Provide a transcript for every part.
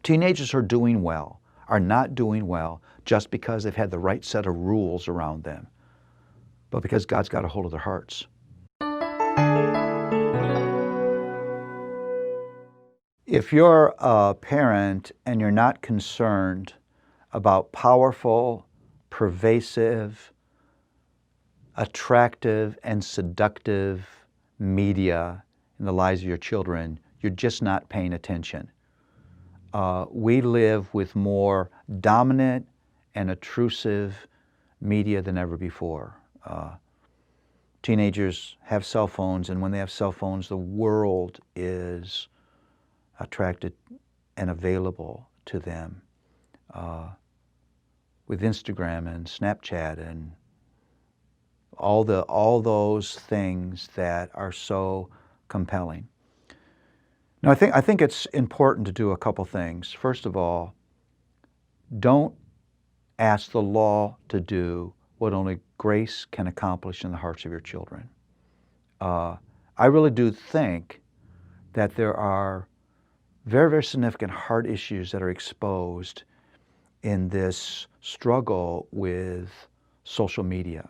Teenagers are doing well, are not doing well just because they've had the right set of rules around them, but because God's got a hold of their hearts. If you're a parent and you're not concerned about powerful, pervasive, attractive, and seductive media in the lives of your children, you're just not paying attention. We live with more dominant and intrusive media than ever before. Teenagers have cell phones, and when they have cell phones, the world is attracted and available to them with Instagram and Snapchat and all those things that are so compelling. Now, I think it's important to do a couple things. First of all, don't ask the law to do what only grace can accomplish in the hearts of your children. I really do think that there are very, very significant heart issues that are exposed in this struggle with social media.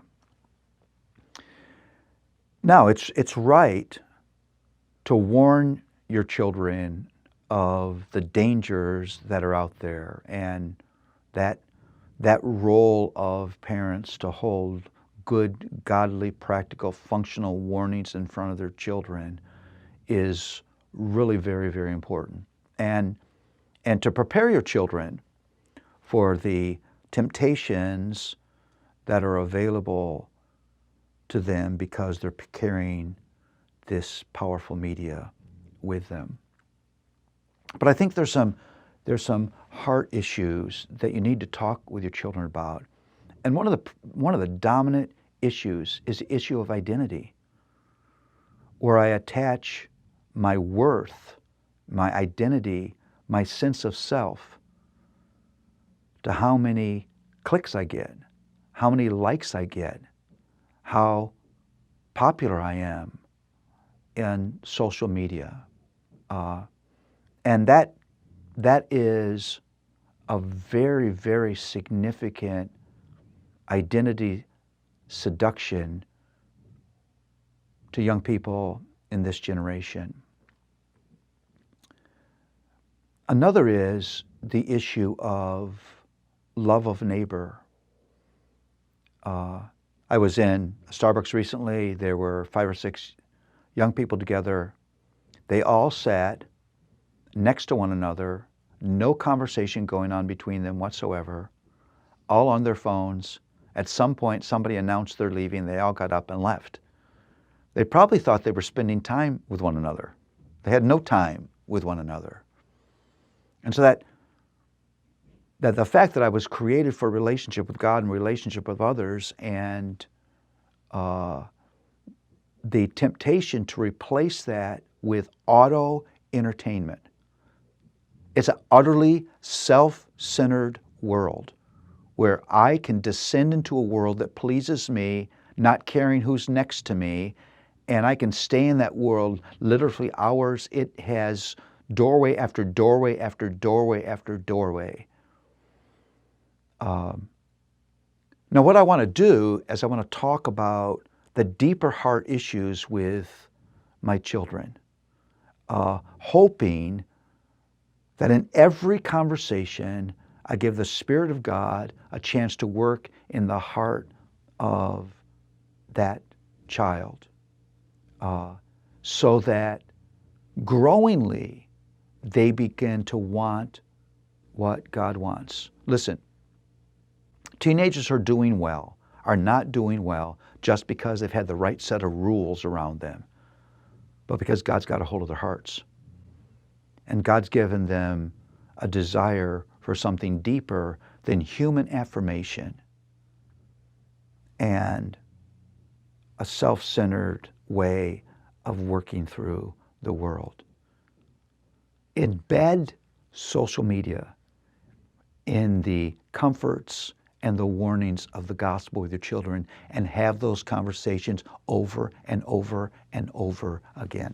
Now, it's right to warn your children of the dangers that are out there, and that role of parents to hold good, godly, practical, functional warnings in front of their children is really very, very important. And to prepare your children for the temptations that are available to them because they're carrying this powerful media with them. But I think there's some heart issues that you need to talk with your children about. And one of the dominant issues is the issue of identity, where I attach my worth, my identity, my sense of self to how many clicks I get, how many likes I get, how popular I am in social media. And that is a very, very significant identity seduction to young people in this generation. Another is the issue of love of neighbor. I was in Starbucks recently. There were 5 or 6 young people together. They all sat next to one another, no conversation going on between them whatsoever, all on their phones. At some point, somebody announced they're leaving. They all got up and left. They probably thought they were spending time with one another. They had no time with one another. And so that the fact that I was created for a relationship with God and relationship with others, and the temptation to replace that with auto entertainment. It's an utterly self-centered world where I can descend into a world that pleases me, not caring who's next to me, and I can stay in that world literally hours. It has doorway after doorway after doorway after doorway. Now, what I want to do is I want to talk about the deeper heart issues with my children, hoping that in every conversation I give the Spirit of God a chance to work in the heart of that child, so that growingly they begin to want what God wants. Listen, teenagers are doing well, are not doing well just because they've had the right set of rules around them, but because God's got a hold of their hearts. And God's given them a desire for something deeper than human affirmation and a self-centered way of working through the world. Embed social media in the comforts and the warnings of the gospel with your children, and have those conversations over and over and over again.